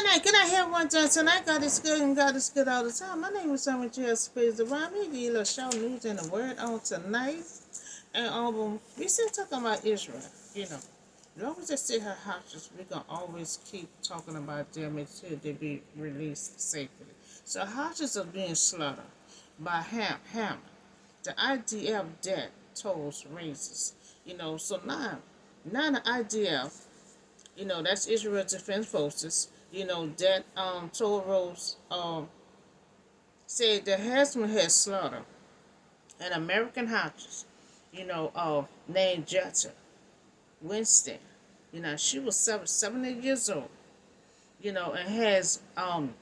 Good night, everyone. Tonight, God is good and God is good all the time. My name is Summer Jazz Space Around me. Give you a little show news and a word on tonight. And we still talking about Israel. You know, as long as they still have hostages, we're gonna always keep talking about them until they be released safely. So hostages are being slaughtered by Hammond. The IDF debt tolls raises. So now the IDF, that's Israel Defense Forces, that toll rolls said that Hasman had slaughtered an American hostage, named Jetta Winston. She was 70 years old, and has and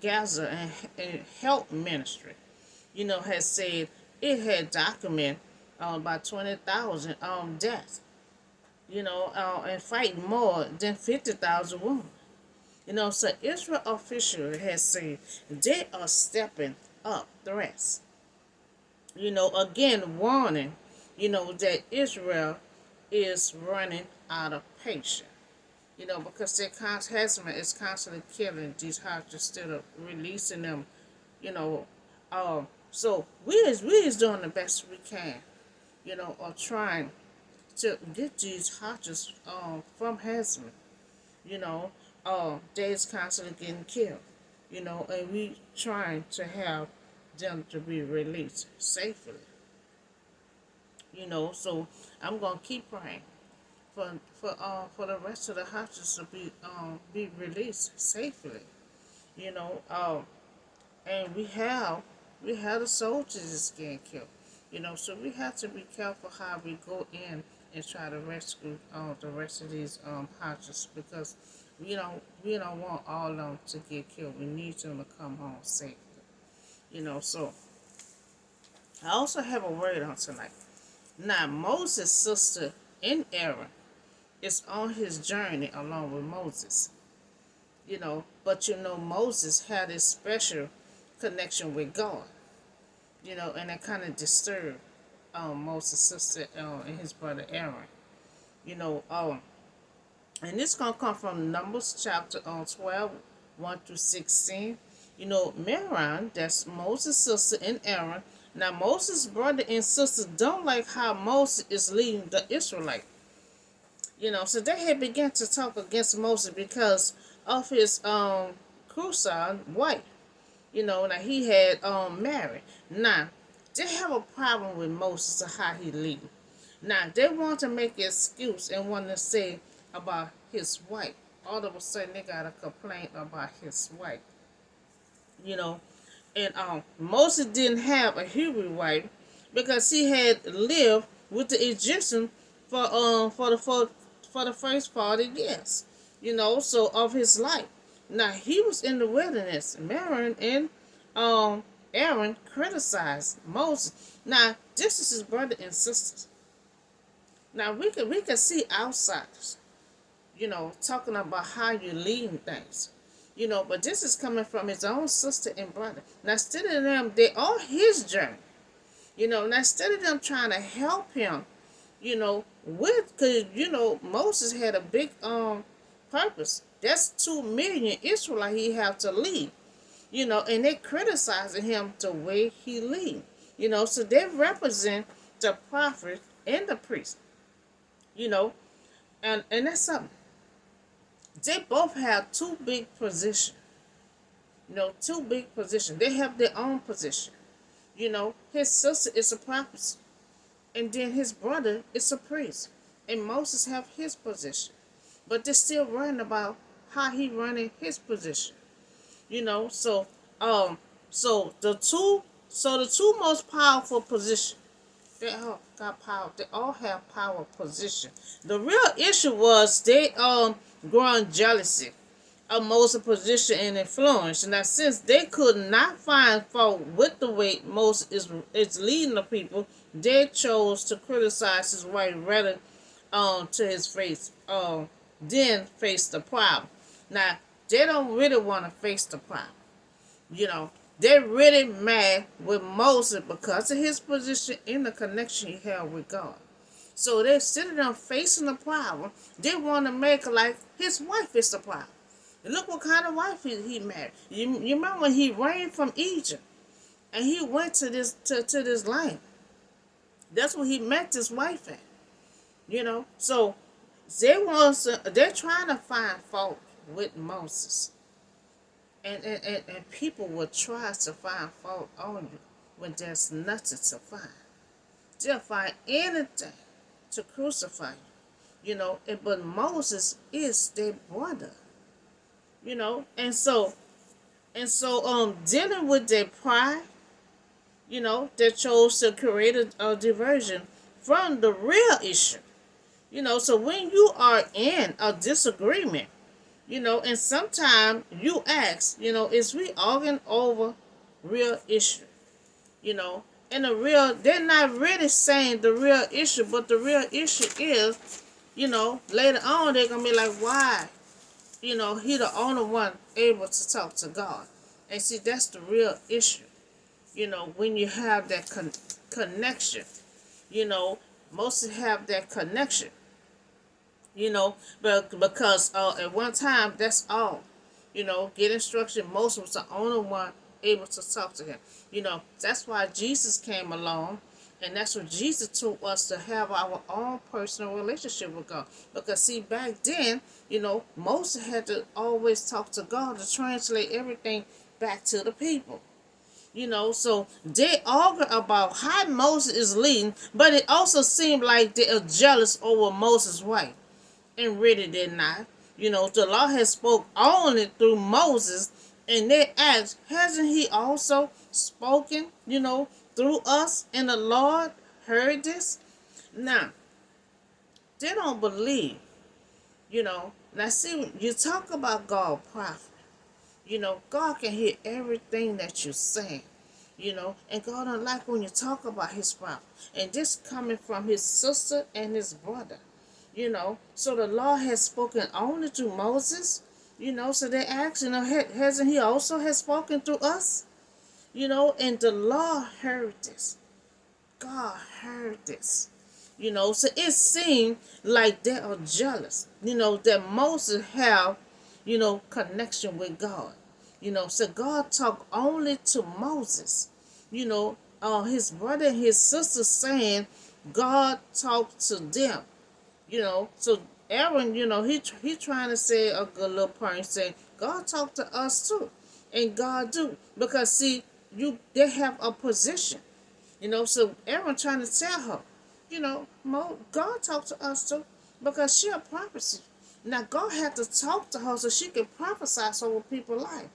Gaza and Health Ministry, has said it had documented about 20,000 deaths, and fighting more than 50,000 women. So Israel official has said they are stepping up threats. Again warning, that Israel is running out of patience. Because their harassment is constantly killing these hostages instead of releasing them. You know, so we is doing the best we can. Or trying to get these hostages from harassment. They is constantly getting killed. And we trying to have them to be released safely. So I'm gonna keep praying for the rest of the hostages to be released safely. You know, and we have the soldiers that's getting killed. So we have to be careful how we go in and try to rescue the rest of these hostages, because we don't want all of them to get killed. We need them to come home safely. So I also have a word on tonight. Now Moses' sister and Aaron is on his journey along with Moses. But Moses had a special connection with God. And that kind of disturbed Moses' sister and his brother Aaron. You know, um, and this gonna come from Numbers chapter 12, 1 through 16. Miriam, that's Moses' sister, and Aaron. Now Moses' brother and sister don't like how Moses is leading the Israelite. So they had begun to talk against Moses because of his crusade wife. Now he had married. Now they have a problem with Moses and how he lead. Now they want to make an excuse and want to say about his wife. All of a sudden they got a complaint about his wife. You know, and Moses didn't have a Hebrew wife because he had lived with the Egyptian for the first 40 years. So of his life. Now he was in the wilderness. Miriam and Aaron criticized Moses. Now this is his brother and sisters. Now we can see outsiders, talking about how you're leading things. But this is coming from his own sister and brother. Now instead of them, they are his journey. Now instead of them trying to help him, because Moses had a big purpose. That's 2 million Israelites he have to lead. And they criticizing him the way he lead. So they represent the prophet and the priest. And that's something. They both have two big positions. Two big positions. They have their own position. His sister is a prophet, and then his brother is a priest. And Moses have his position. But they're still worrying about how he running his position. So the two most powerful positions, they all got power. They all have power position. The real issue was they growing jealousy of Moses' position and influence. Now since they could not find fault with the way Moses is leading the people, they chose to criticize his wife rather to his face then face the problem. Now they don't really want to face the problem. They're really mad with Moses because of his position and the connection he had with God. So they're sitting there facing the problem. They want to make it like his wife is the problem. Look what kind of wife he married. You remember when he ran from Egypt and he went to this land. That's where he met this wife at. So they're trying to find fault with Moses. And people will try to find fault on you when there's nothing to find. They'll find anything to crucify but Moses is their brother. And so dealing with their pride, they chose to create a diversion from the real issue. So when you are in a disagreement, and sometimes you ask, is we arguing over real issue? And they're not really saying the real issue, but the real issue is, later on they're gonna be like, why? He the only one able to talk to God. And see, that's the real issue. When you have that connection, most have that connection. But because at one time that's all. Get instruction. Moses was the only one able to talk to him. That's why Jesus came along, and that's what Jesus told us to have our own personal relationship with God. Because see, back then, Moses had to always talk to God to translate everything back to the people. So they argue about how Moses is leading, but it also seemed like they are jealous over Moses' wife. And really they're not. The law has spoke only through Moses, and they ask, hasn't he also spoken, through us? And the Lord heard this? Now, they don't believe, Now see, you talk about God prophet. God can hear everything that you're saying. And God don't like when you talk about his prophet. And this coming from his sister and his brother. So the Lord has spoken only to Moses, so they ask, hasn't he also has spoken to us? And the Lord heard this. God heard this. So it seemed like they are jealous, that Moses have, connection with God. So God talked only to Moses. His brother and his sister saying God talked to them. So Aaron, he trying to say a good little point, saying God talk to us too, and God do, because see, they have a position, So Aaron trying to tell her, God talk to us too, because she a prophecy. Now God had to talk to her so she can prophesy over people's life.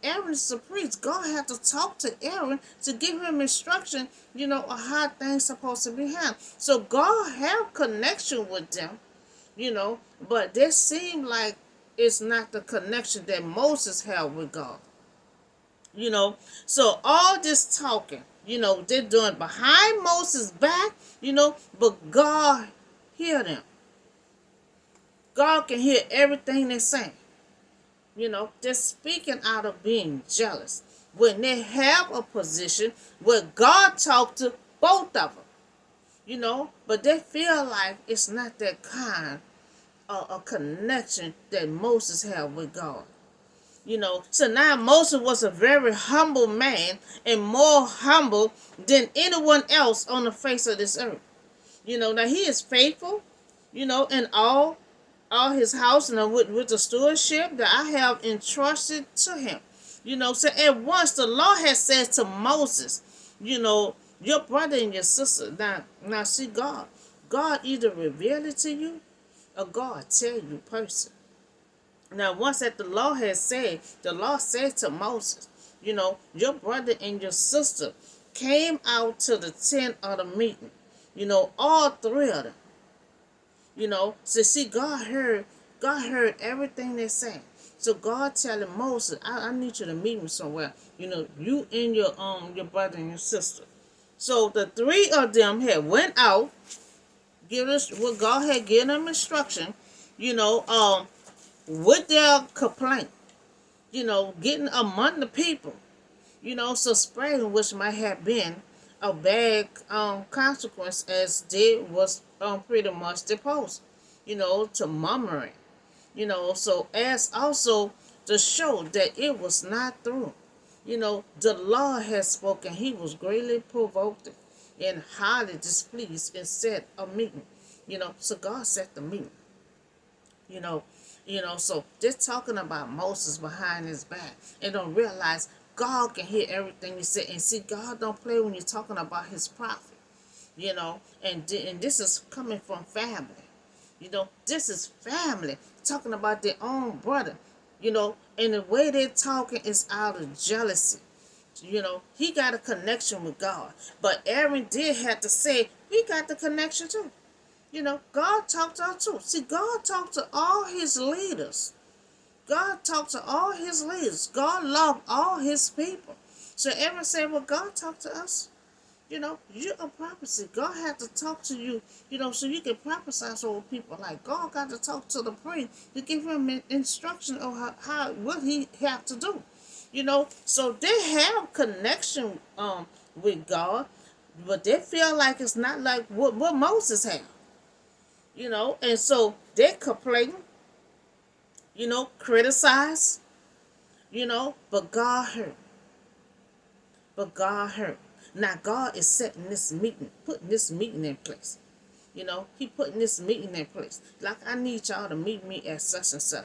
Aaron is the priest. God had to talk to Aaron to give him instruction, on how things supposed to be handled. So God have connection with them, but they seem like it's not the connection that Moses had with God. So all this talking, they're doing behind Moses' back, but God hear them. God can hear everything they're saying. They're speaking out of being jealous when they have a position where God talked to both of them, but they feel like it's not that kind of a connection that Moses had with God. So now Moses was a very humble man and more humble than anyone else on the face of this earth. Now he is faithful, in all his house and with the stewardship that I have entrusted to him. So at once the Lord has said to Moses, your brother and your sister. Now see, God either reveal it to you or God tell you person. Now once that the Lord has said, the Lord said to Moses, your brother and your sister came out to the tent of the meeting. All three of them. So see, God heard everything they saying. So God telling Moses, I need you to meet me somewhere. You and your brother and your sister. So the three of them had went out, give us what God had given them instruction, with their complaint, getting among the people, so spreading, which might have been a bad consequence, as they was pretty much deposed, to murmuring. So as also to show that it was not through. The Lord has spoken. He was greatly provoked and highly displeased and set a meeting. So God set the meeting. You know, so just talking about Moses behind his back and don't realize God can hear everything he said. And see, God don't play when you're talking about his prophet. And this is coming from family. This is family talking about their own brother. And the way they're talking is out of jealousy. He got a connection with God. But Aaron did have to say, we got the connection too. God talked to us too. See, God talked to all his leaders. God talked to all his leaders. God loved all his people. So Aaron said, well, God talked to us. You're a prophecy. God had to talk to you, so you can prophesy over people. Like God got to talk to the priest to give him an instruction of how what he have to do. So they have connection with God, but they feel like it's not like what Moses had. And so they complain, criticize, but God heard. But God heard. Now God is setting this meeting, putting this meeting in place. He putting this meeting in place. Like, I need y'all to meet me at such and such.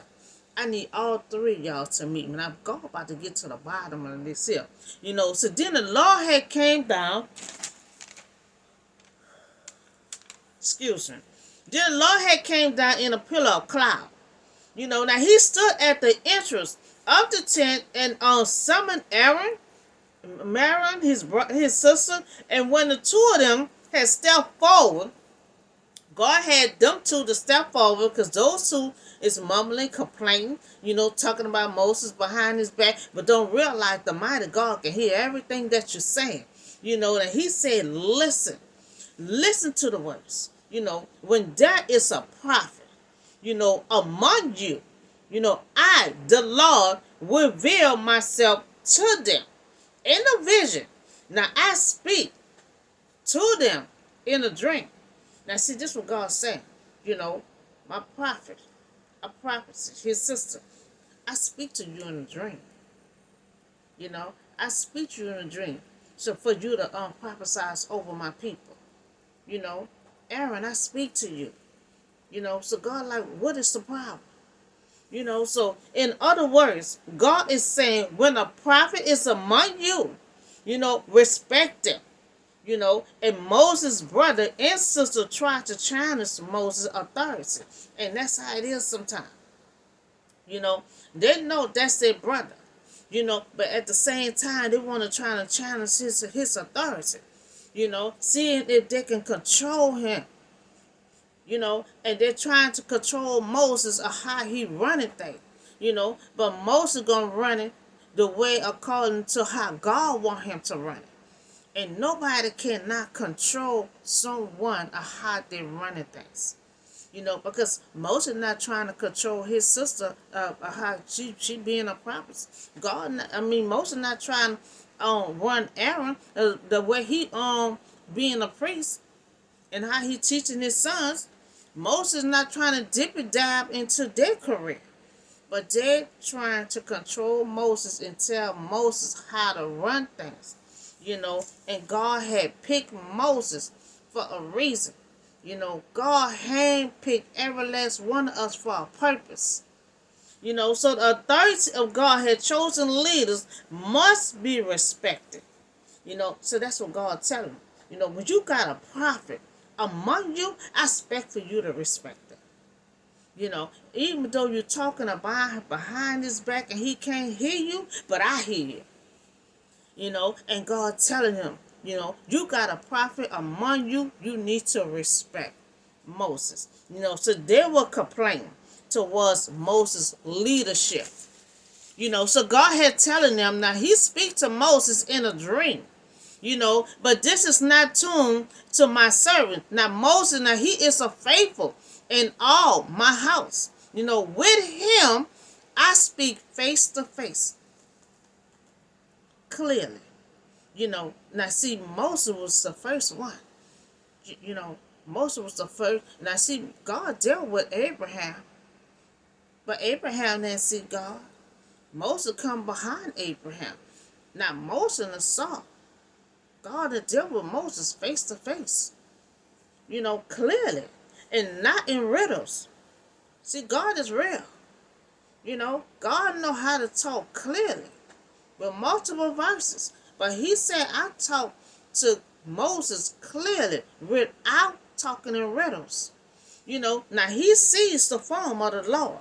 I need all three of y'all to meet me. And I'm about to get to the bottom of this here. So then the Lord had came down. Excuse me. Then the Lord had came down in a pillar of cloud. Now he stood at the entrance of the tent and summoned Aaron, Miriam, his sister, and when the two of them had stepped forward, God had them two to step forward because those two is mumbling, complaining, talking about Moses behind his back, but don't realize the mighty God can hear everything that you're saying. And he said, listen to the words. When there is a prophet, among you, I, the Lord, reveal myself to them in a vision. Now I speak to them in a dream. Now see, this is what God's saying. My prophet, a prophet, his sister, I speak to you in a dream. I speak to you in a dream. So for you to prophesy over my people. Aaron, I speak to you. So God like, what is the problem? So in other words, God is saying when a prophet is among you, respect them. And Moses' brother and sister tried to challenge Moses' authority. And that's how it is sometimes. They know that's their brother. But at the same time, they want to try to challenge his authority. Seeing if they can control him. And they're trying to control Moses or how he running things. But Moses gonna run it the way according to how God want him to run it. And nobody cannot control someone or how they running things. Because Moses not trying to control his sister, how she being a prophet. Moses not trying to run Aaron the way he being a priest and how he teaching his sons. Moses not trying to dip and dive into their career, but they're trying to control Moses and tell Moses how to run things. And God had picked Moses for a reason. God handpicked every last one of us for a purpose. So the authority of God had chosen leaders must be respected. So that's what God telling them. When you got a prophet among you, I expect for you to respect them. Even though you're talking about behind his back and he can't hear you, but I hear you. And God telling him, you got a prophet among you, you need to respect Moses. So they were complaining towards Moses' leadership. So God had telling them, now he speaks to Moses in a dream. But this is not tuned to my servant. Now Moses, now he is a faithful in all my house. With him, I speak face to face. Clearly. Now see, Moses was the first one. Moses was the first. Now see, God dealt with Abraham. But Abraham didn't see God. Moses come behind Abraham. Now Moses saw God had dealt with Moses face to face, clearly, and not in riddles. See, God is real. God know how to talk clearly with multiple verses. But he said, I talk to Moses clearly without talking in riddles. Now he sees the form of the Lord.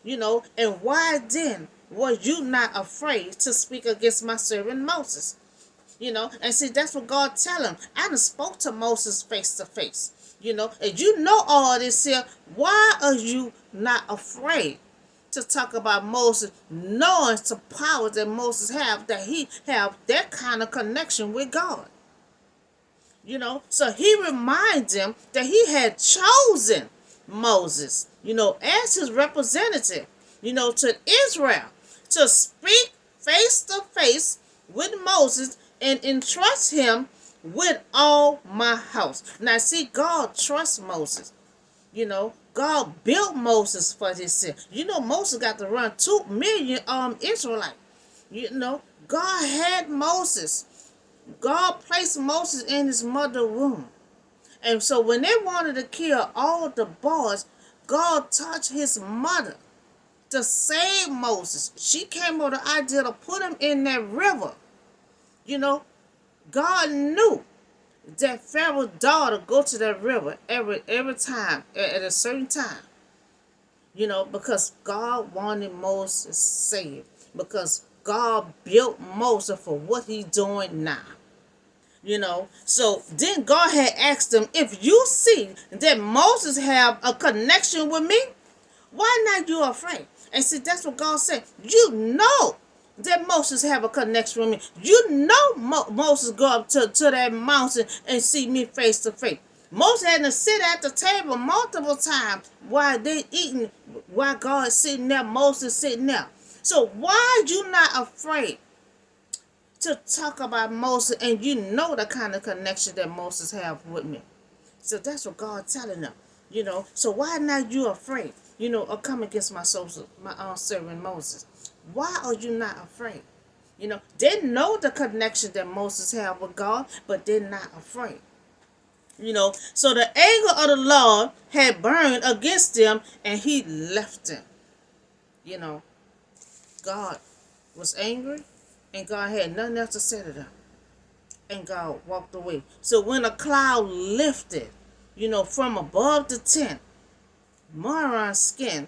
And why then were you not afraid to speak against my servant Moses? And see, that's what God tell him. I done spoke to Moses face to face. And all this here. Why are you not afraid to talk about Moses, knowing the power that Moses have, that he have that kind of connection with God? So he reminds them that he had chosen Moses, as his representative, to Israel, to speak face to face with Moses and entrust him with all my house. Now see, God trusts Moses. God built Moses for this sin. Moses got to run 2 million Israelites. God had Moses. God placed Moses in his mother's womb. And so when they wanted to kill all the boys, God touched his mother to save Moses. She came up with the idea to put him in that river. God knew that Pharaoh's daughter go to that river every time, at a certain time. Because God wanted Moses saved. Because God built Moses for what he's doing now. So then God had asked them, if you see that Moses have a connection with me, why not you afraid? And see, that's what God said. That Moses have a connection with me. Moses go up to that mountain and see me face to face. Moses had to sit at the table multiple times while they eating, while God is sitting there, Moses sitting there. So why you not afraid to talk about Moses, and the kind of connection that Moses have with me? So that's what God telling them. So why not you afraid, of coming against my own servant Moses? Why are you not afraid? They know the connection that Moses had with God, but they're not afraid. So the anger of the Lord had burned against them, and he left them. God was angry, and God had nothing else to say to them. And God walked away. So when a cloud lifted, from above the tent, Miriam's skin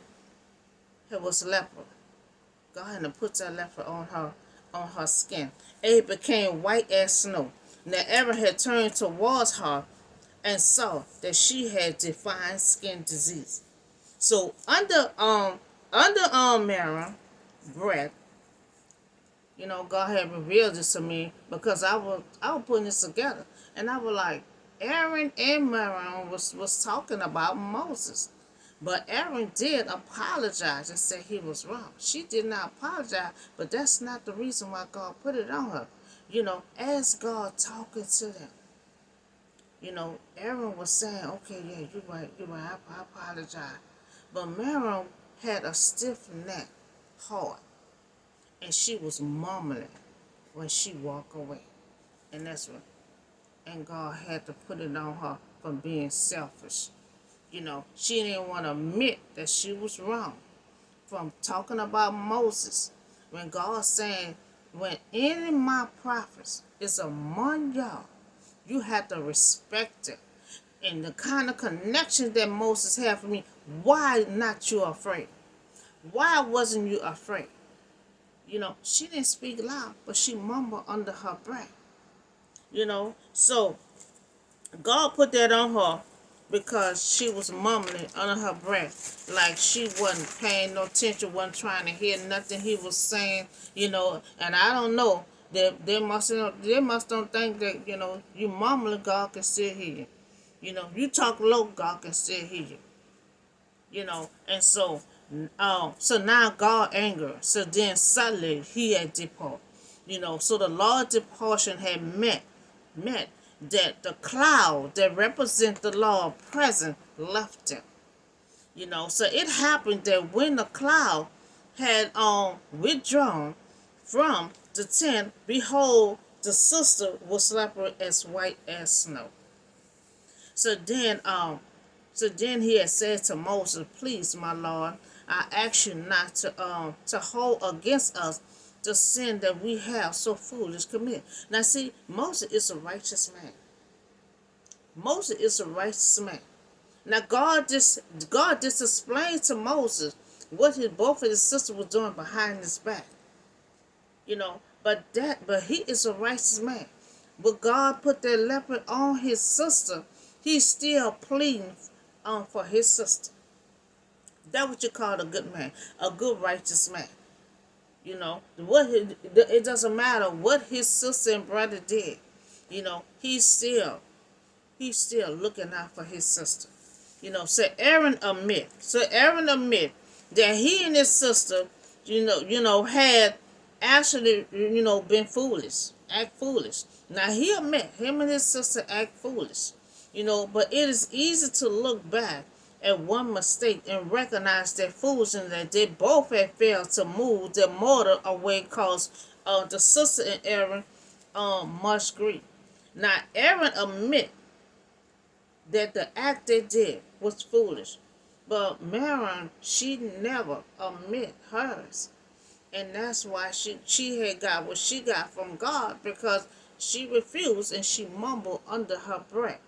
was leper. God had to put that leper on her skin. It became white as snow. Now Aaron had turned towards her and saw that she had defined skin disease. So under Miriam's breath, God had revealed this to me, because I was putting this together, and I was like, Aaron and Miriam was talking about Moses. But Aaron did apologize and said he was wrong. She did not apologize, but that's not the reason why God put it on her. As God talking to them, Aaron was saying, okay, yeah, you're right, I apologize. But Miriam had a stiff neck, heart, and she was mumbling when she walked away. And and God had to put it on her for being selfish. She didn't want to admit that she was wrong from talking about Moses. When God saying, when any of my prophets is among y'all, you have to respect it. And the kind of connection that Moses had for me, why not you afraid? Why wasn't you afraid? She didn't speak loud, but she mumbled under her breath. So God put that on her because she was mumbling under her breath, like she wasn't paying no attention, wasn't trying to hear nothing he was saying, and I don't know, they must don't think that, you mumbling, God can still hear you. You talk low, God can still hear you. And so now God angered. So then suddenly he had departed. So the Lord's departure had meant that the cloud that represents the Lord present left him. So it happened that when the cloud had withdrawn from the tent, behold, the sister was slippery as white as snow. So then, he had said to Moses, "Please, my Lord, I ask you not to hold against us the sin that we have so foolish commit." Now, see, Moses is a righteous man. Moses is a righteous man. Now, God just explained to Moses what both of his sisters were doing behind his back. But he is a righteous man. But God put that leopard on his sister. He's still pleading for his sister. That's what you call a good man, a good righteous man. It doesn't matter what his sister and brother did. He's still looking out for his sister. So Aaron admit that he and his sister, had actually, been foolish, act foolish. Now he admit him and his sister act foolish, but it is easy to look back at one mistake and recognize that foolishness that they both had failed to move their mortar away caused the sister and Aaron much grief. Now Aaron admit that the act they did was foolish. But Miriam, she never admit hers. And that's why she had got what she got from God, because she refused and she mumbled under her breath.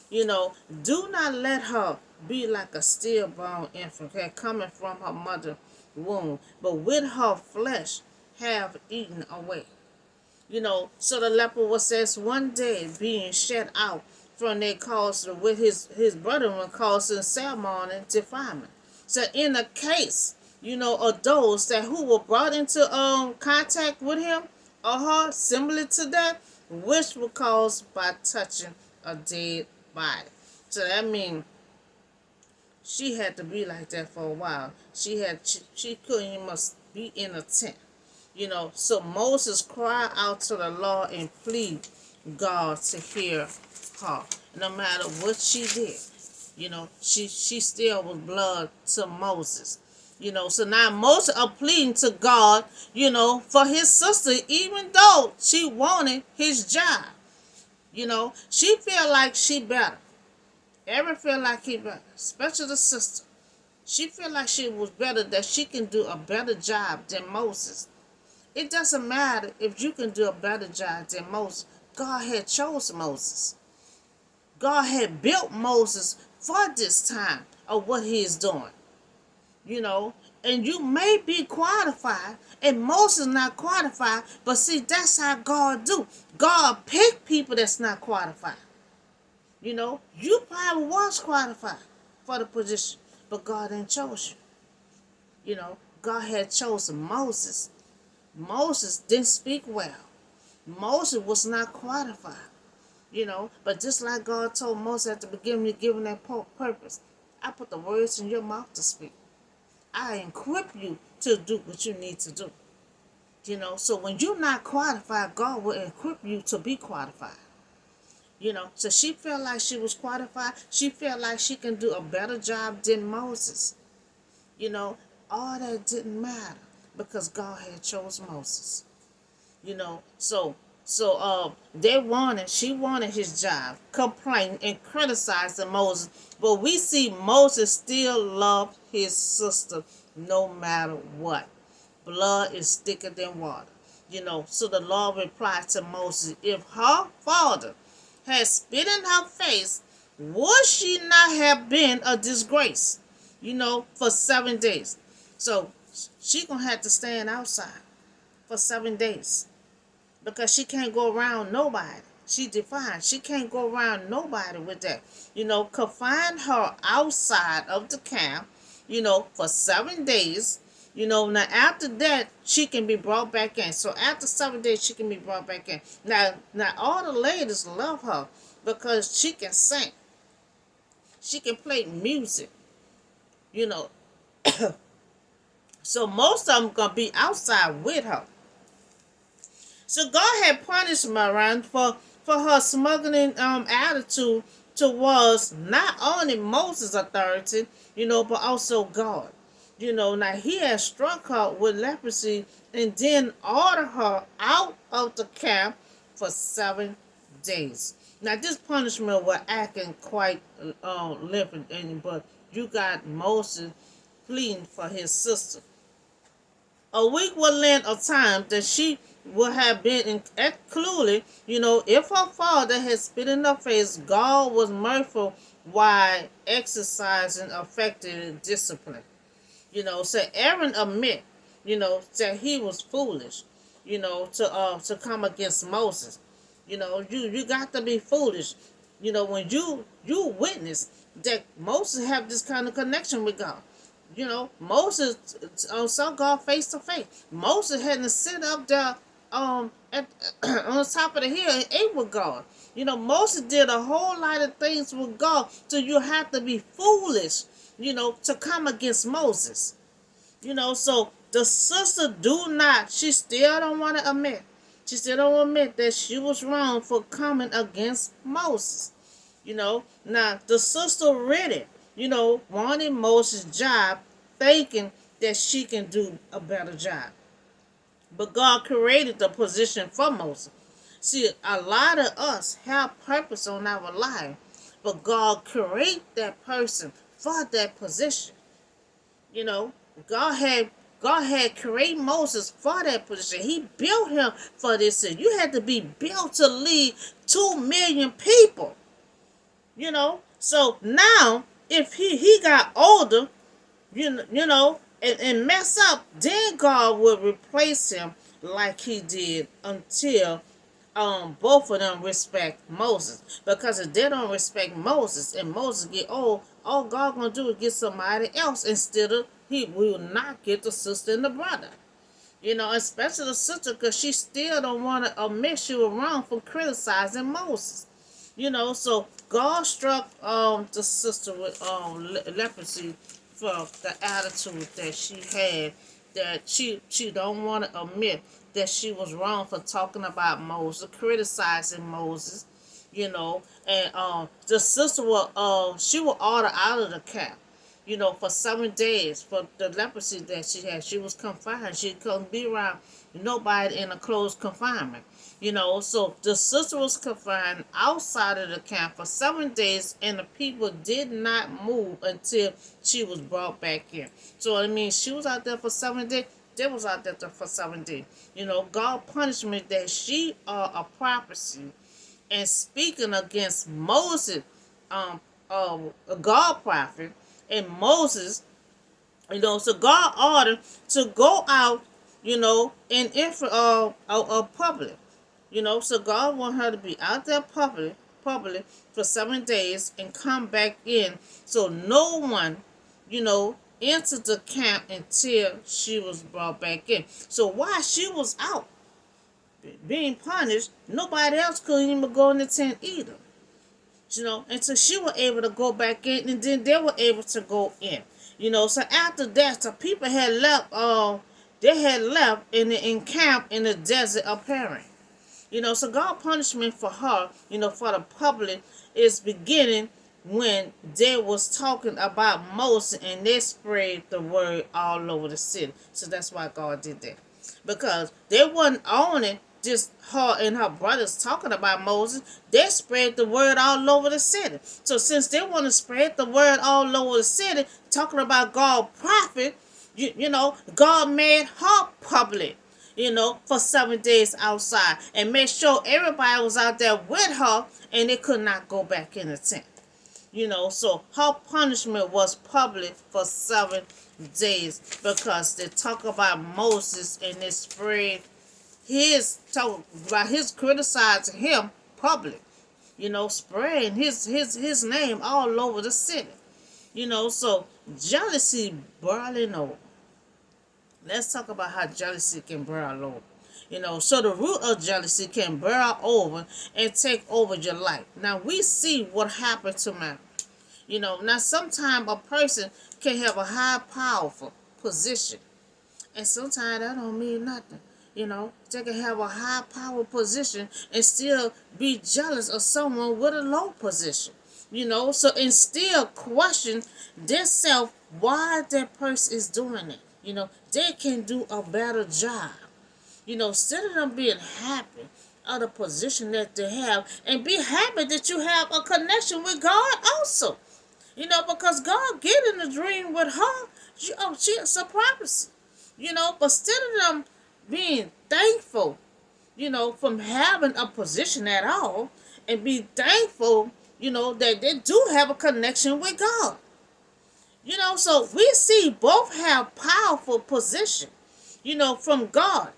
Do not let her be like a stillborn infant coming from her mother's womb, but with her flesh have eaten away. So the leper was as one day being shut out from their cause with his brethren causing ceremony and defilement. So in the case, of those that who were brought into contact with him or her, similar to that, which were caused by touching a dead body. So that means she had to be like that for a while. She couldn't even must be in a tent. So Moses cried out to the Lord and plead God to hear her. No matter what she did, she still was blood to Moses. So now Moses are pleading to God, for his sister, even though she wanted his job. She feel like she better. Aaron feel like he better, especially the sister. She feel like she was better, that she can do a better job than Moses. It doesn't matter if you can do a better job than Moses. God had chosen Moses. God had built Moses for this time of what he is doing. And you may be qualified, and Moses not qualified, but see, that's how God do. God pick people that's not qualified. You probably was qualified for the position, but God didn't chose you. God had chosen Moses. Moses didn't speak well. Moses was not qualified. But just like God told Moses at the beginning of giving that purpose, I put the words in your mouth to speak. I equip you to do what you need to do. So when you're not qualified, God will equip you to be qualified. So she felt like she was qualified. She felt like she can do a better job than Moses. All that didn't matter because God had chose Moses. So she wanted his job, complained and criticized Moses. But we see Moses still loved his sister no matter what. Blood is thicker than water. So the Lord replied to Moses, if her father had spit in her face, would she not have been a disgrace, for 7 days? So she gonna have to stand outside for 7 days because she can't go around nobody. She defined. She can't go around nobody with that. Confine her outside of the camp, for 7 days. Now after that, she can be brought back in. So after 7 days, she can be brought back in. Now all the ladies love her because she can sing. She can play music. So most of them gonna be outside with her. So God had punished Miriam for her smuggling attitude towards not only Moses' authority, but also God. Now he had struck her with leprosy and then ordered her out of the camp for 7 days. Now this punishment was acting quite limping, but you got Moses pleading for his sister. A week was length of time that she would have been included, if her father had spit in her face. God was merciful while exercising effective discipline. So Aaron admit, that he was foolish, to come against Moses. You got to be foolish, when you witness that Moses have this kind of connection with God. Moses saw God face to face. Moses had to sit up there at on the top of the hill and ate with God. Moses did a whole lot of things with God, so you have to be foolish, to come against Moses. So the sister she still don't want to admit. She still don't admit that she was wrong for coming against Moses. Now the sister ready, wanted Moses' job, thinking that she can do a better job. But God created the position for Moses. See, a lot of us have purpose on our life, but God created that person for that position. You know, God had God had created Moses for that position. He built him for this. You had to be built to lead 2 million people. So now if he got older, and mess up, then God would replace him like he did until both of them respect Moses. Because if they don't respect Moses and Moses get old, all God gonna do is get somebody else instead of he will not get the sister and the brother. Especially the sister, because she still don't want to admit she was wrong for criticizing Moses. So God struck the sister with leprosy for the attitude that she had, that she don't want to admit that she was wrong for talking about Moses, criticizing Moses, and the sister was she was ordered out of the camp, for 7 days for the leprosy that she had. She was confined. She couldn't be around nobody in a closed confinement. So the sister was confined outside of the camp for 7 days, and the people did not move until she was brought back in. So I mean, she was out there for 7 days. They was out there for 7 days. God punishment that she are a prophecy and speaking against Moses, a God prophet, and Moses, so God ordered to go out, in public. So God want her to be out there public for 7 days and come back in, so no one, entered the camp until she was brought back in. So while she was out being punished, nobody else could even go in the tent either. Until she was able to go back in, and then they were able to go in. So after that, the people had left. They had left in the camp in the desert of Paran. So God punishment for her, for the public, is beginning when they was talking about Moses and they spread the word all over the city. So that's why God did that. Because they wasn't only just her and her brothers talking about Moses, they spread the word all over the city. So since they want to spread the word all over the city, talking about God prophet, God made her public, for 7 days outside and made sure everybody was out there with her and they could not go back in the tent. So her punishment was public for 7 days because they talk about Moses and they spread talk about his criticizing him public, spreading his name all over the city. So jealousy boiling over. Let's talk about how jealousy can boil over. So the root of jealousy can boil over and take over your life. Now we see what happened to man. Now sometimes a person can have a high powerful position, and sometimes that don't mean nothing. They can have a high power position and still be jealous of someone with a low position. So and still question themselves why that person is doing it. They can do a better job. Instead of them being happy of the position that they have, and be happy that you have a connection with God also. Because God get in the dream with her. It's a prophecy. But instead of them being thankful, from having a position at all, and be thankful, that they do have a connection with God. So we see both have powerful position, from God.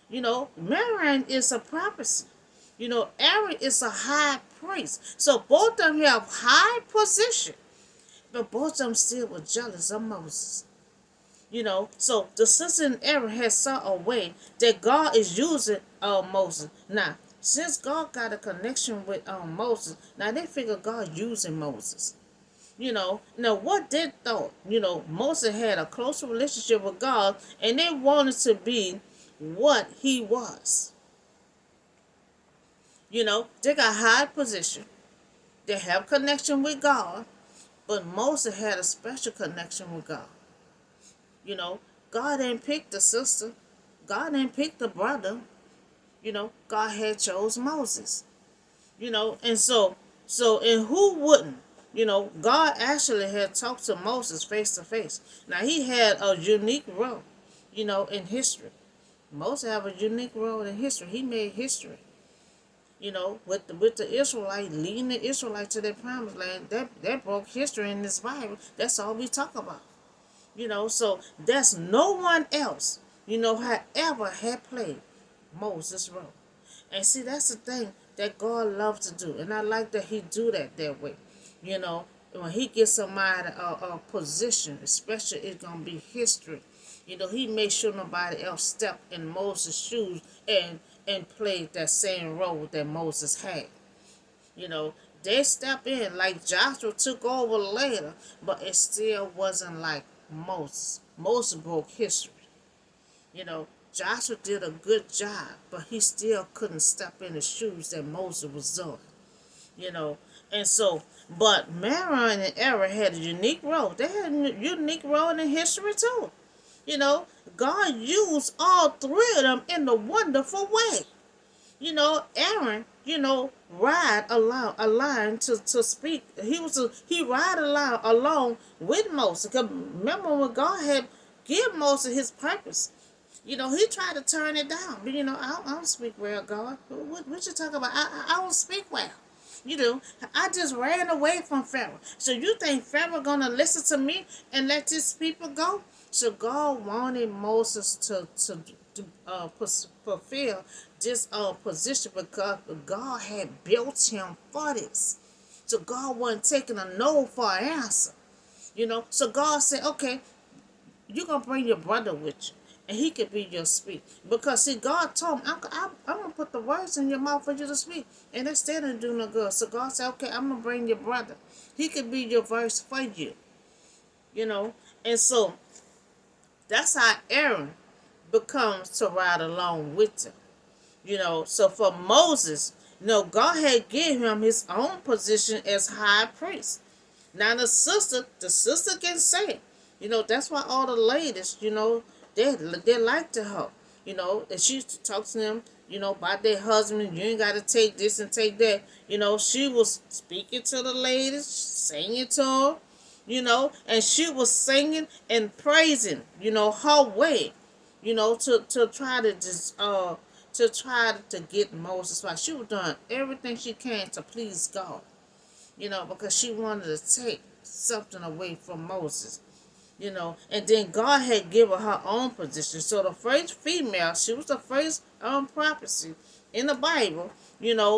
Miriam is a prophecy. Aaron is a high priest. So both of them have high position, but both of them still were jealous of Moses. So the sister and Aaron had saw a way that God is using Moses. Now, since God got a connection with Moses, now they figure God using Moses. Now what they thought, Moses had a close relationship with God, and they wanted to be what he was. They got high position. They have connection with God, but Moses had a special connection with God. You know, God didn't pick the sister. God didn't pick the brother. God had chose Moses. And who wouldn't? God actually had talked to Moses face to face. Now he had a unique role, in history. Moses have a unique role in history. He made history. With the Israelite leading the Israelite to their promised land, that broke history in this Bible. That's all we talk about. So that's no one else, however had played Moses' role. And see, that's the thing that God loves to do. And I like that he do that way. You know, when he gets somebody a position, especially it's going to be history, he made sure nobody else stepped in Moses' shoes and played that same role that Moses had. You know, they step in like Joshua took over later, but it still wasn't like Moses. Moses broke history. Joshua did a good job, but he still couldn't step in the shoes that Moses was doing. You know, and so, but Miriam and Aaron had a unique role. They had a unique role in history too. You know, God used all three of them in a wonderful way. Aaron, ride a line to speak. He ride along with Moses. Cause remember when God had give Moses his purpose. He tried to turn it down. But I don't speak well, God. What you talking about? I don't speak well. I just ran away from Pharaoh. So you think Pharaoh gonna listen to me and let these people go? So God wanted Moses to fulfill this position because God had built him for this. So God wasn't taking a no for an answer. So God said, okay, you're going to bring your brother with you. And he could be your speak. Because, see, God told him, I'm going to put the words in your mouth for you to speak. And that still didn't do no good. So God said, okay, I'm going to bring your brother. He could be your voice for you. And so that's how Aaron becomes to ride along with him. So for Moses, God had given him his own position as high priest. Now the sister can say it. That's why all the ladies, they like to her. And she used to talk to them, about their husband. You ain't got to take this and take that. She was speaking to the ladies, singing to them, and she was singing and praising, her way, to try to just to get Moses right. She was doing everything she can to please God, because she wanted to take something away from Moses. And then God had given her own position. So the first female, she was the first prophecy in the Bible,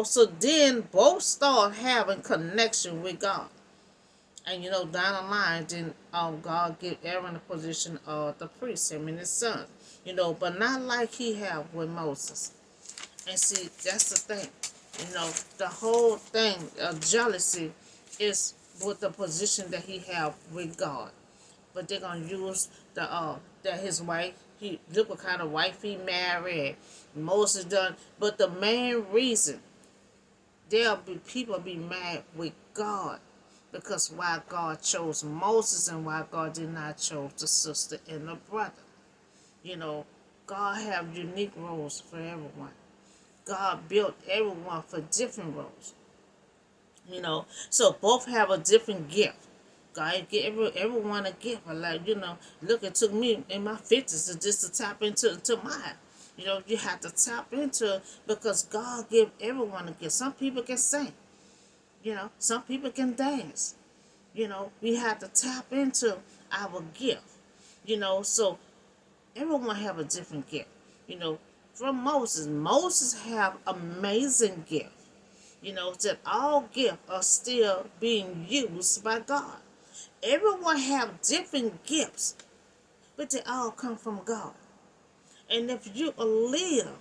so then both start having connection with God. And down the line, then God gave Aaron the position of the priest, him and his son. But not like he had with Moses. And see, that's the thing. The whole thing of jealousy is with the position that he have with God. But they're gonna use that his wife. He look what kind of wife he married. Moses done. But the main reason there'll be people be mad with God because why God chose Moses and why God did not chose the sister and the brother. You know, God have unique roles for everyone. God built everyone for different roles. You know, so both have a different gift. God give everyone a gift. Like, look, it took me in my 50s to tap into mine. You have to tap into it because God give everyone a gift. Some people can sing. Some people can dance. We have to tap into our gift. So everyone have a different gift. You know, from Moses have amazing gift. That all gifts are still being used by God. Everyone have different gifts, but they all come from God. And if you a leader,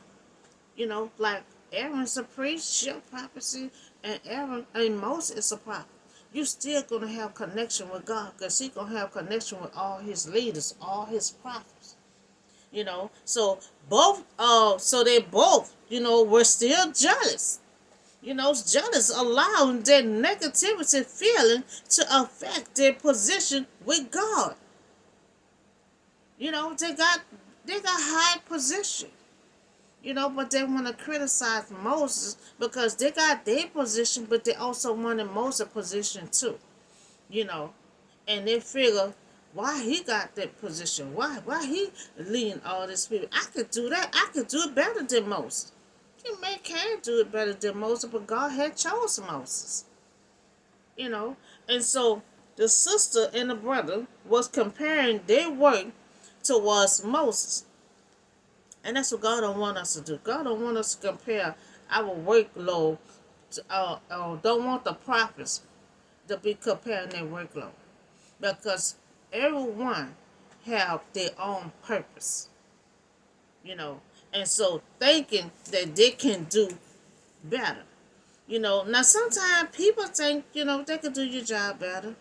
like Aaron's a priest, she'll prophecy, and Moses is a prophet. You still gonna have connection with God because He gonna have connection with all His leaders, all His prophets. So they both, were still jealous. Jealous allowing their negativity feeling to affect their position with God. They got high position. But they want to criticize Moses because they got their position, but they also wanted Moses' position too. You know, and they figure why he got that position, why he leading all this people. I could do that. I could do it better than Moses. You may can do it better than Moses, but God had chosen Moses. You know, and so the sister and the brother was comparing their work towards Moses. And that's what God don't want us to do. God don't want us to compare our workload to, don't want the prophets to be comparing their workload. Because everyone have their own purpose. And so thinking that they can do better. Now sometimes people think, they can do your job better.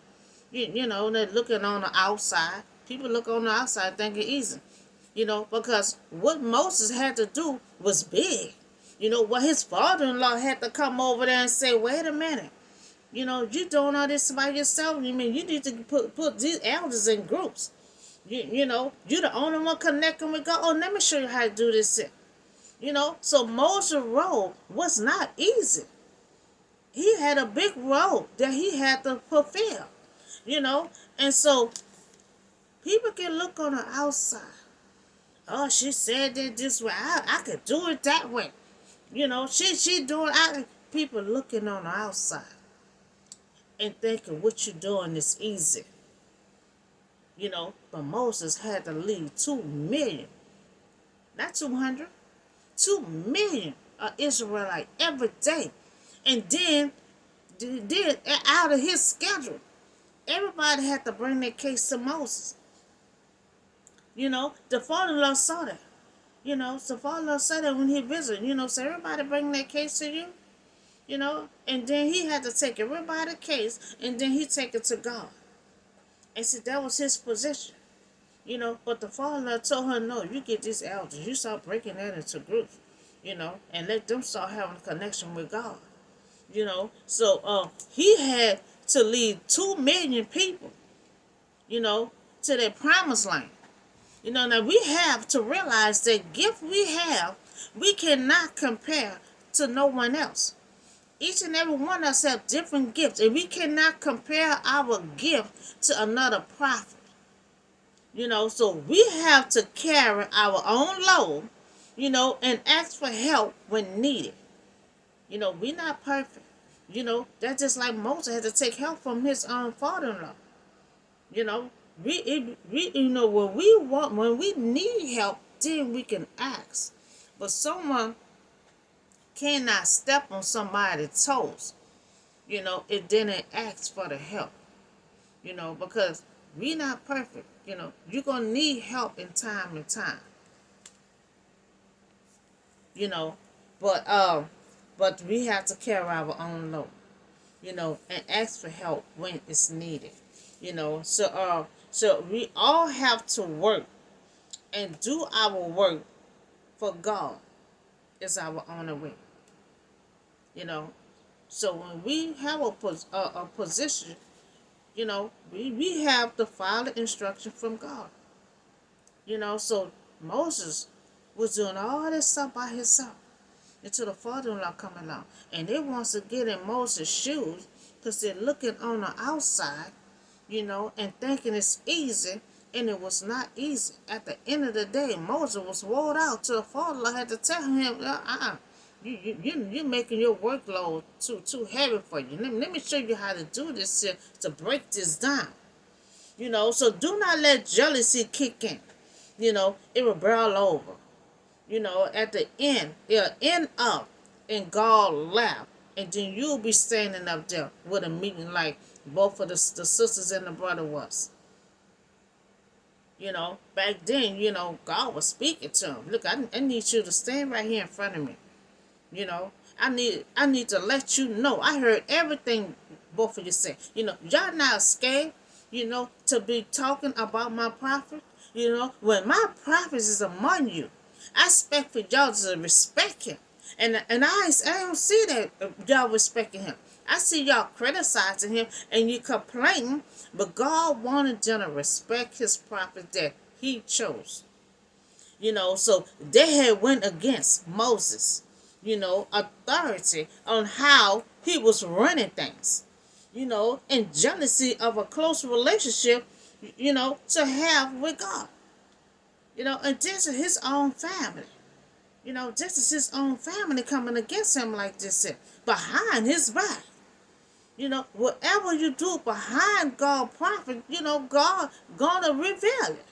They're looking on the outside. People look on the outside thinking easy. Because what Moses had to do was big. What his father-in-law had to come over there and say, wait a minute. You doing all this by yourself. You need to put these elders in groups. You the only one connecting with God. Oh, let me show you how to do this. So Moses' role was not easy. He had a big role that he had to fulfill. And so people can look on the outside. Oh, she said it this way. I could do it that way. She doing. People looking on the outside and thinking what you're doing is easy. But Moses had to lead 2 million, not 200, 2 million of Israelite every day, and then out of his schedule, everybody had to bring their case to Moses. The father-in-law saw that. So father-in-law said that when he visited. So everybody bring their case to you. And then he had to take everybody's case, and then he take it to God. And see, that was his position. But the father told her, no, you get these elders, you start breaking that into groups, and let them start having a connection with God. So he had to lead 2 million people, to their promised land. Now we have to realize that gift we have, we cannot compare to no one else. Each and every one of us have different gifts, and we cannot compare our gift to another prophet. So we have to carry our own load, and ask for help when needed. We're not perfect. That's just like Moses had to take help from his own father-in-law. You know, when we need help, then we can ask. But someone cannot step on somebody's toes, and then ask for the help. Because we not perfect. You're gonna need help in time and time. You know, but but we have to carry our own load. And ask for help when it's needed. So we all have to work and do our work for God. It's our only way. You know, so when we have a position, We have to follow instruction from God. So Moses was doing all this stuff by himself until the father-in-law come along. And they wants to get in Moses' shoes because they're looking on the outside, and thinking it's easy, and it was not easy. At the end of the day, Moses was wore out till the father had to tell him, you're making your workload too heavy for you. Let me show you how to do this here to break this down. So do not let jealousy kick in. It will boil over. At the end, it'll end up in God lap. And then you'll be standing up there with a meeting like both of the sisters and the brother was. Back then, God was speaking to him. Look, I need you to stand right here in front of me. You know, I need to let you know. I heard everything both of you say. Y'all not scared, to be talking about my prophet. When my prophet is among you, I expect for y'all to respect him. And I don't see that y'all respecting him. I see y'all criticizing him and you complaining, but God wanted them to respect his prophet that he chose. So they had went against Moses, authority on how he was running things, and jealousy of a close relationship, to have with God. And this is his own family. This is his own family coming against him like this, behind his back. Whatever you do behind God prophet, God gonna reveal it.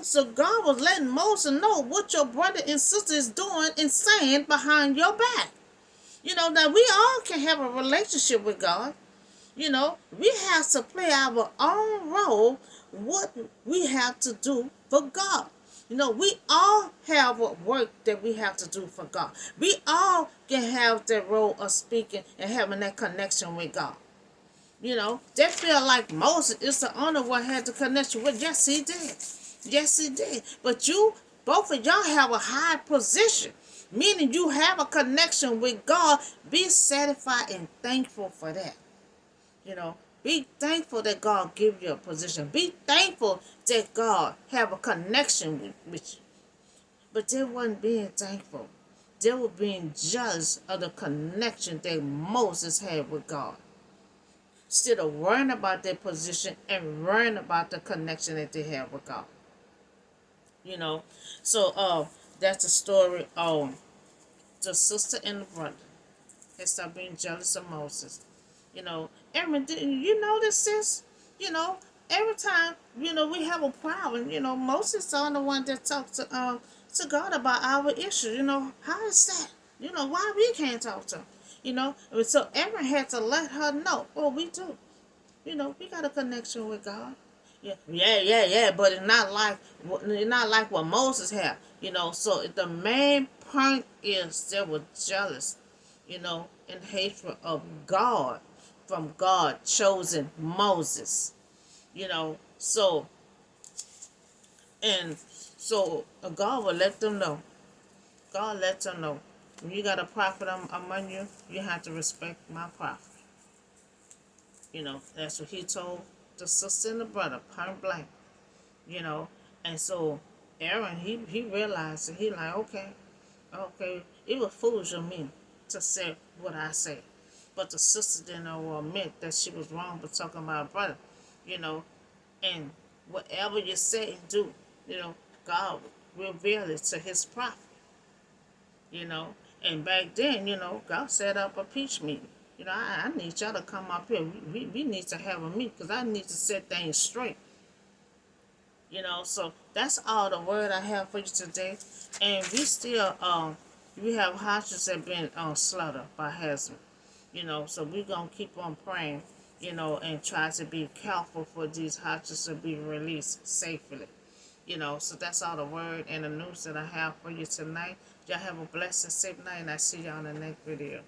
So God was letting Moses know what your brother and sister is doing and saying behind your back. That we all can have a relationship with God. We have to play our own role, what we have to do for God. We all have a work that we have to do for God. We all can have that role of speaking and having that connection with God. They feel like Moses is the only one had the connection with. Yes, he did. Yes, he did. But both of y'all have a high position, meaning you have a connection with God. Be satisfied and thankful for that. Be thankful that God give you a position. Be thankful that God have a connection with you. But they wasn't being thankful. They were being jealous of the connection that Moses had with God. Instead of worrying about their position and worrying about the connection that they have with God. So that's the story of the sister and the brother. They start being jealous of Moses. Aaron, didn't you notice this? Every time, we have a problem, Moses is the one that talks to God about our issue. How is that? Why we can't talk to him? So Aaron had to let her know, oh, we do. We got a connection with God. Yeah. But it's not like what Moses had. So the main point is they were jealous, and hatred of God from God chosen Moses. So and so God will let them know. God let them know. When you got a prophet among you, you have to respect my prophet. That's what he told the sister and the brother, point blank. And so Aaron, he realized that he like, okay, it was foolish of me to say what I said. But the sister didn't admit that she was wrong for talking about her brother, and whatever you say and do, God revealed it to his prophet, and back then, God set up a peace meeting. I need y'all to come up here. We need to have a meeting because I need to set things straight. So that's all the word I have for you today. And we have hostages that been slaughtered by Hezbollah. So we're going to keep on praying, and try to be careful for these hostages to be released safely. So that's all the word and the news that I have for you tonight. Y'all have a blessed and safe night, and I see y'all in the next video.